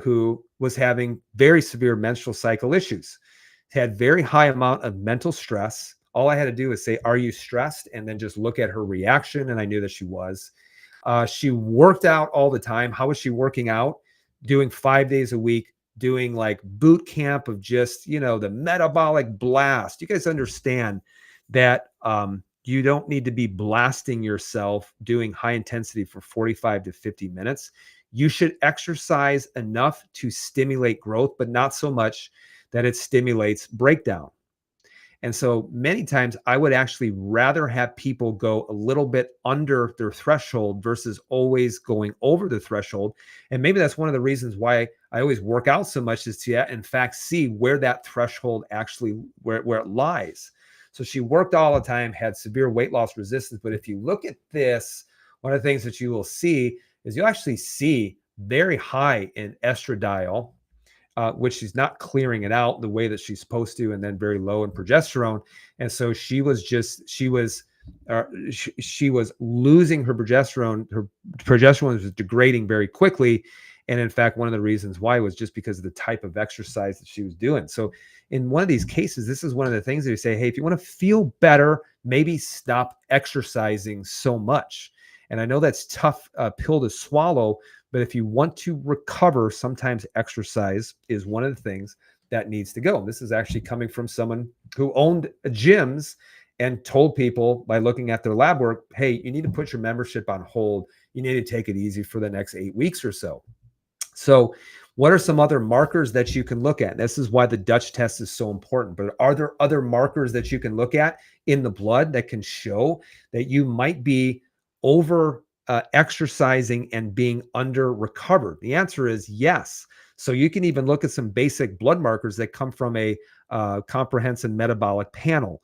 who was having very severe menstrual cycle issues, had very high amount of mental stress. All I had to do was say, "Are you stressed?" and then just look at her reaction. And I knew that she was. She worked out all the time. How was she working out? Doing 5 days a week, doing like boot camp of just, the metabolic blast. You guys understand that you don't need to be blasting yourself doing high intensity for 45 to 50 minutes. You should exercise enough to stimulate growth, but not so much that it stimulates breakdown. And so many times I would actually rather have people go a little bit under their threshold versus always going over the threshold. And maybe that's one of the reasons why I always work out so much, is to, in fact, see where that threshold actually, where it lies. So she worked all the time, had severe weight loss resistance. But if you look at this, one of the things that you will see is you'll actually see very high in estradiol, which she's not clearing it out the way that she's supposed to, and then very low in progesterone. And so she was losing her progesterone. Her progesterone was degrading very quickly. And in fact, one of the reasons why was just because of the type of exercise that she was doing. So in one of these cases, this is one of the things that you say, hey, if you want to feel better, maybe stop exercising so much. And I know that's tough pill to swallow, but if you want to recover, sometimes exercise is one of the things that needs to go. And this is actually coming from someone who owned gyms and told people by looking at their lab work, hey, you need to put your membership on hold. You need to take it easy for the next 8 weeks or so. So what are some other markers that you can look at? This is why the Dutch test is so important. But are there other markers that you can look at in the blood that can show that you might be over exercising and being under recovered? The answer is yes. So you can even look at some basic blood markers that come from a comprehensive metabolic panel.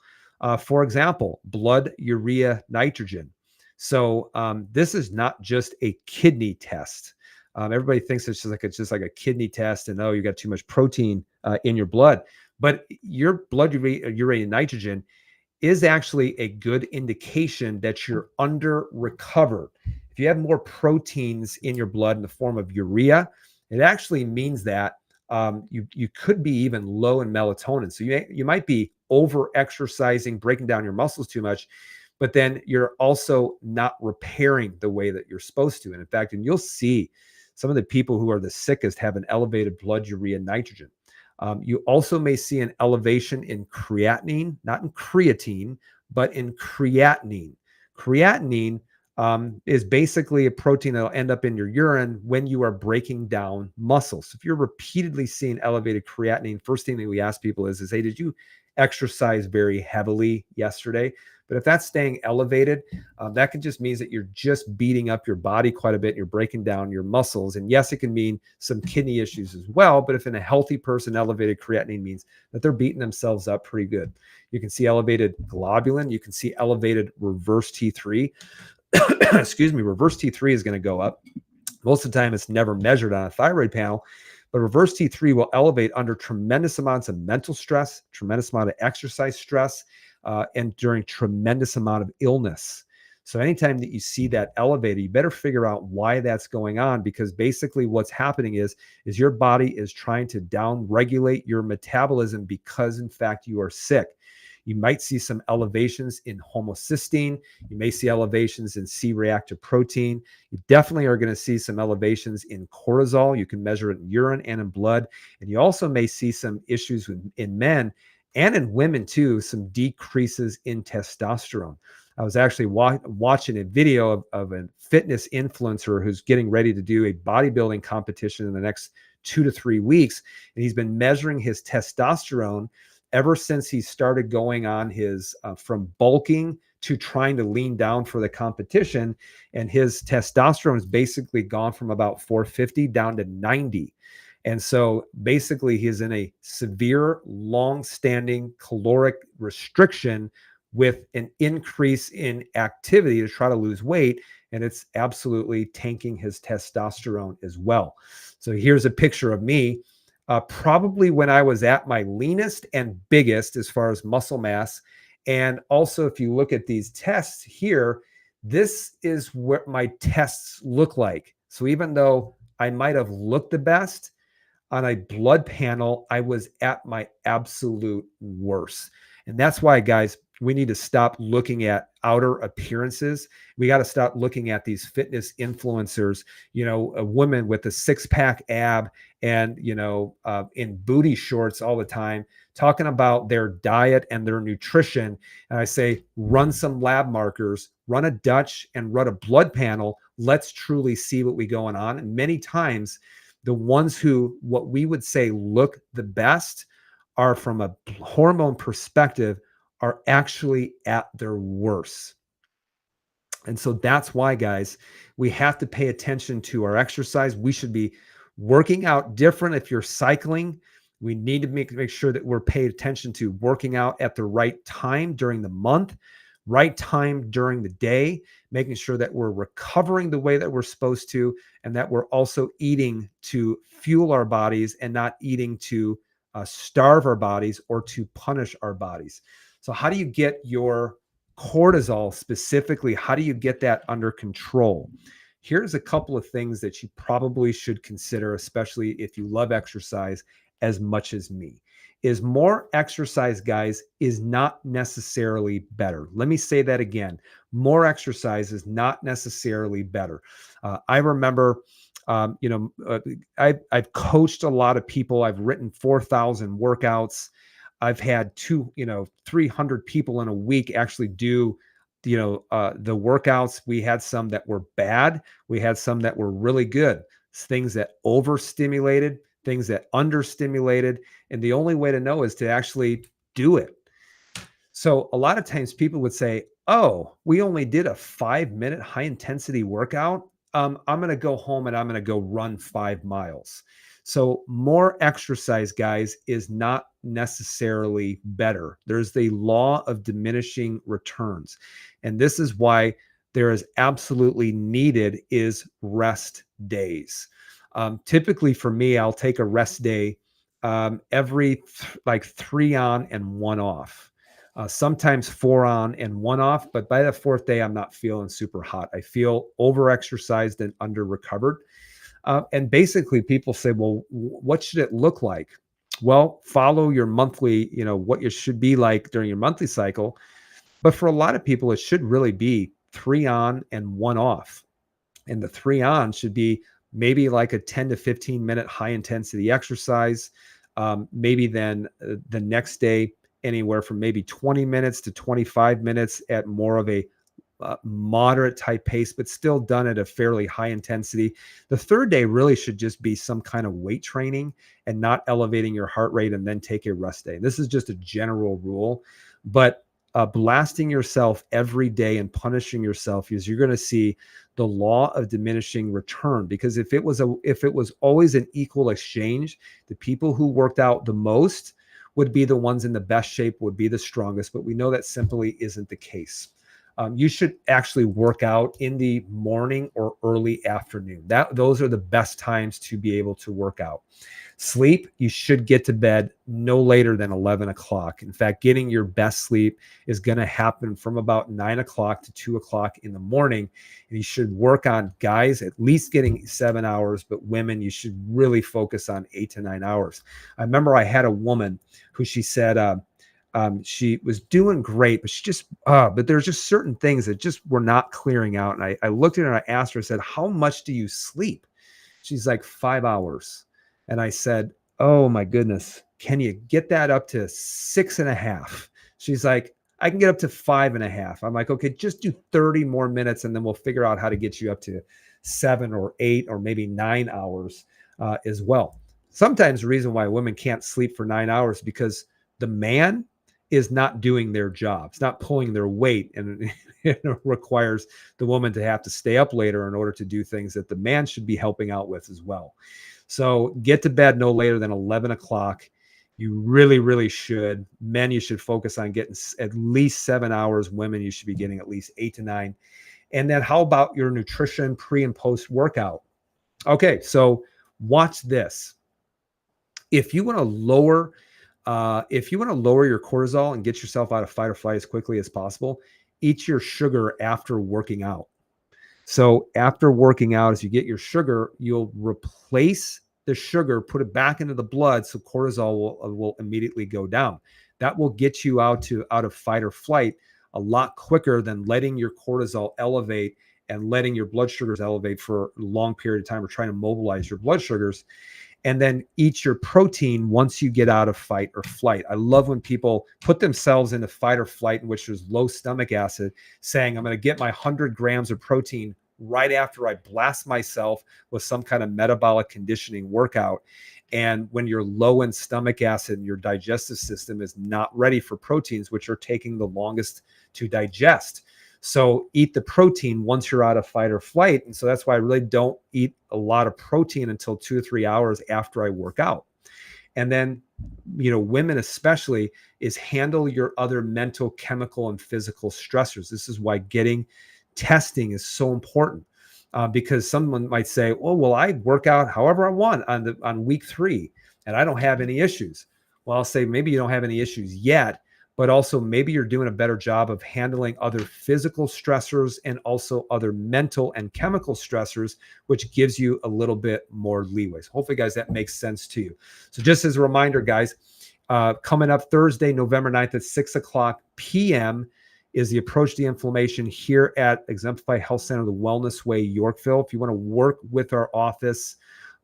For example, blood urea nitrogen. So this is not just a kidney test. Everybody thinks it's just like a kidney test, and oh, you got too much protein in your blood. But your blood urea nitrogen is actually a good indication that you're under recovered. If you have more proteins in your blood in the form of urea, it actually means that you could be even low in melatonin. So you might be over exercising, breaking down your muscles too much, but then you're also not repairing the way that you're supposed to. And in fact, and you'll see some of the people who are the sickest have an elevated blood urea nitrogen. You also may see an elevation in creatinine, not in creatine, but in creatinine. Creatinine is basically a protein that will end up in your urine when you are breaking down muscles. So if you're repeatedly seeing elevated creatinine, first thing that we ask people is hey, did you exercise very heavily yesterday? But if that's staying elevated, that can just mean that you're just beating up your body quite a bit. You're breaking down your muscles. And yes, it can mean some kidney issues as well. But if in a healthy person, elevated creatinine means that they're beating themselves up pretty good. You can see elevated globulin. You can see elevated reverse T3. Excuse me, reverse T3 is going to go up. Most of the time, it's never measured on a thyroid panel. But reverse T3 will elevate under tremendous amounts of mental stress, tremendous amount of exercise stress, and during tremendous amount of illness. So anytime that you see that elevated, you better figure out why that's going on, because basically what's happening is your body is trying to down-regulate your metabolism because, in fact, you are sick. You might see some elevations in homocysteine. You may see elevations in C-reactive protein. You definitely are going to see some elevations in cortisol. You can measure it in urine and in blood. And you also may see some issues in men and in women too, some decreases in testosterone. I was actually watching a video of a fitness influencer who's getting ready to do a bodybuilding competition in the next 2 to 3 weeks. And he's been measuring his testosterone ever since he started going on his from bulking to trying to lean down for the competition. And his testosterone has basically gone from about 450 down to 90. And so basically he's in a severe, long-standing caloric restriction with an increase in activity to try to lose weight. And it's absolutely tanking his testosterone as well. So here's a picture of me, probably when I was at my leanest and biggest as far as muscle mass. And also, if you look at these tests here, this is what my tests look like. So even though I might have looked the best, on a blood panel, I was at my absolute worst. And that's why, guys, we need to stop looking at outer appearances. We got to stop looking at these fitness influencers, a woman with a 6-pack ab and, in booty shorts all the time, talking about their diet and their nutrition. And I say, run some lab markers, run a Dutch and run a blood panel. Let's truly see what we going on. And many times, the ones who, what we would say, look the best are, from a hormone perspective, are actually at their worst. And so that's why, guys, we have to pay attention to our exercise. We should be working out different. If you're cycling, we need to make sure that we're paying attention to working out at the right time during the month, right time during the day, making sure that we're recovering the way that we're supposed to, and that we're also eating to fuel our bodies and not eating to starve our bodies or to punish our bodies. So how do you get your cortisol specifically? How do you get that under control? Here's a couple of things that you probably should consider, especially if you love exercise as much as me. is more exercise, guys, is not necessarily better. Let me say that again. More exercise is not necessarily better. I remember, I've coached a lot of people. I've written 4,000 workouts. I've had 300 people in a week actually do, the workouts. We had some that were bad. We had some that were really good. Things that overstimulated, things that understimulated. And the only way to know is to actually do it. So a lot of times people would say, oh, we only did a 5-minute high intensity workout. I'm going to go home and I'm going to go run 5 miles. So more exercise, guys, is not necessarily better. There's the law of diminishing returns. And this is why there is absolutely needed is rest days. Typically for me, I'll take a rest day every like 3 on and 1 off. Sometimes 4 on and 1 off, but by the 4th day, I'm not feeling super hot. I feel over-exercised and under-recovered. And basically, people say, well, what should it look like? Well, follow your monthly, what you should be like during your monthly cycle. But for a lot of people, it should really be 3 on and 1 off. And the 3 on should be maybe like a 10 to 15 minute high intensity exercise. Maybe then the next day, anywhere from maybe 20 minutes to 25 minutes at more of a moderate type pace, but still done at a fairly high intensity. The 3rd day really should just be some kind of weight training and not elevating your heart rate and then take a rest day. This is just a general rule, but blasting yourself every day and punishing yourself is you're going to see the law of diminishing return. Because if it was always an equal exchange, the people who worked out the most would be the ones in the best shape, would be the strongest. But we know that simply isn't the case. You should actually work out in the morning or early afternoon. Those are the best times to be able to work out. Sleep, you should get to bed no later than 11 o'clock. In fact, getting your best sleep is going to happen from about 9 o'clock to 2 o'clock in the morning. And you should work on, guys, at least getting 7 hours, but women, you should really focus on 8 to 9 hours. I remember I had a woman who she said, she was doing great, but there's just certain things that just were not clearing out. And I looked at her and I asked her, I said, how much do you sleep? She's like 5 hours. And I said, oh my goodness, can you get that up to 6.5? She's like, I can get up to 5.5. I'm like, okay, just do 30 more minutes and then we'll figure out how to get you up to 7 or 8 or maybe 9 hours as well. Sometimes the reason why women can't sleep for 9 hours is because the man is not doing their job. It's not pulling their weight, and it requires the woman to have to stay up later in order to do things that the man should be helping out with as well. So get to bed no later than 11 o'clock. You really, really should. Men, you should focus on getting at least 7 hours. Women, you should be getting at least 8 to 9. And then how about your nutrition pre and post workout? Okay, so watch this. If you want to lower your cortisol and get yourself out of fight or flight as quickly as possible, eat your sugar after working out. So after working out, as you get your sugar, you'll replace the sugar, put it back into the blood, so cortisol will immediately go down. That will get you out of fight or flight a lot quicker than letting your cortisol elevate and letting your blood sugars elevate for a long period of time, or trying to mobilize your blood sugars. And then eat your protein once you get out of fight or flight. I love when people put themselves into fight or flight, in which there's low stomach acid, saying, I'm going to get my 100 grams of protein right after I blast myself with some kind of metabolic conditioning workout. And when you're low in stomach acid and your digestive system is not ready for proteins, which are taking the longest to digest. So eat the protein once you're out of fight or flight. And so that's why I really don't eat a lot of protein until 2 or 3 hours after I work out. And then, women especially, is handle your other mental, chemical, and physical stressors. This is why getting testing is so important, because someone might say, oh, well, I work out however I want on week 3 and I don't have any issues. Well, I'll say maybe you don't have any issues yet, but also maybe you're doing a better job of handling other physical stressors and also other mental and chemical stressors, which gives you a little bit more leeway. So hopefully, guys, that makes sense to you. So just as a reminder, guys, Coming up Thursday, November 9th at 6 o'clock p.m. is the Approach to Inflammation here at Exemplify Health Center, the Wellness Way, Yorkville. If you want to work with our office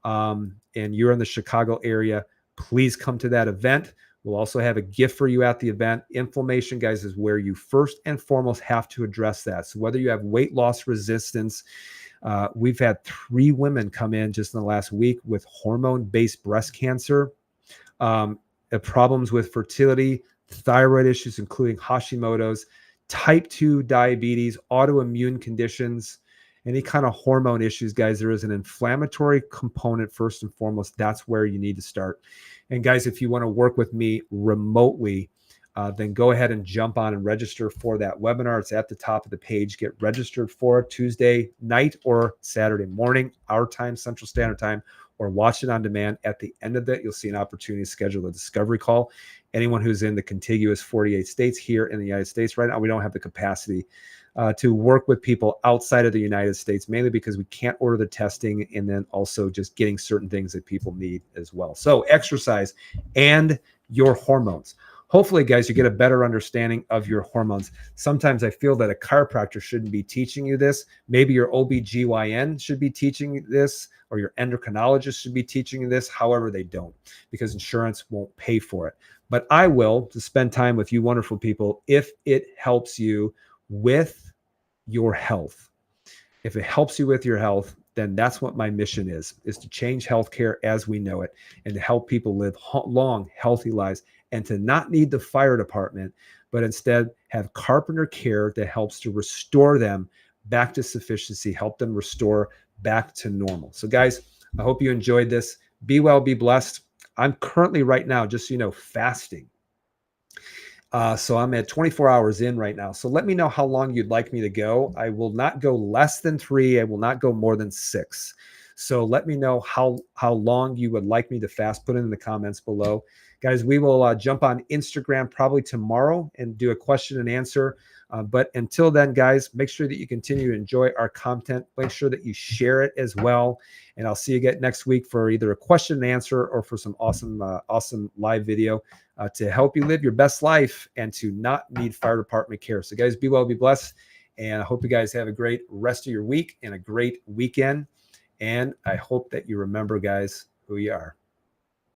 and you're in the Chicago area, please come to that event. We'll also have a gift for you at the event. Inflammation, guys, is where you first and foremost have to address that. So whether you have weight loss resistance, we've had 3 women come in just in the last week with hormone-based breast cancer, problems with fertility, thyroid issues, including Hashimoto's, type 2 diabetes, autoimmune conditions, any kind of hormone issues, guys. There is an inflammatory component first and foremost. That's where you need to start. And guys, if you want to work with me remotely, then go ahead and jump on and register for that webinar. It's at the top of the page. Get registered for it Tuesday night or Saturday morning, our time, Central Standard Time, or watch it on demand. At the end of it, you'll see an opportunity to schedule a discovery call. Anyone who's in the contiguous 48 states here in the United States right now, we don't have the capacity to work with people outside of the United States, mainly because we can't order the testing, and then also just getting certain things that people need as well. So exercise and your hormones. Hopefully, guys, you get a better understanding of your hormones. Sometimes I feel that a chiropractor shouldn't be teaching you this. Maybe your OBGYN should be teaching you this, or your endocrinologist should be teaching you this. However, they don't, because insurance won't pay for it. But I will, to spend time with you wonderful people, if it helps you with your health. If it helps you with your health, then that's what my mission is to change healthcare as we know it, and to help people live long, healthy lives, and to not need the fire department, but instead have carpenter care that helps to restore them back to sufficiency, help them restore back to normal. So guys, I hope you enjoyed this. Be well, be blessed. I'm currently right now, just so you know, fasting. So I'm at 24 hours in right now. So let me know how long you'd like me to go. I will not go less than 3. I will not go more than 6. So let me know how long you would like me to fast. Put it in the comments below. Guys, we will jump on Instagram probably tomorrow and do a question and answer. But until then, guys, make sure that you continue to enjoy our content. Make sure that you share it as well. And I'll see you again next week for either a question and answer or for some awesome live video to help you live your best life and to not need fire department care. So guys, be well, be blessed. And I hope you guys have a great rest of your week and a great weekend. And I hope that you remember, guys, who you are.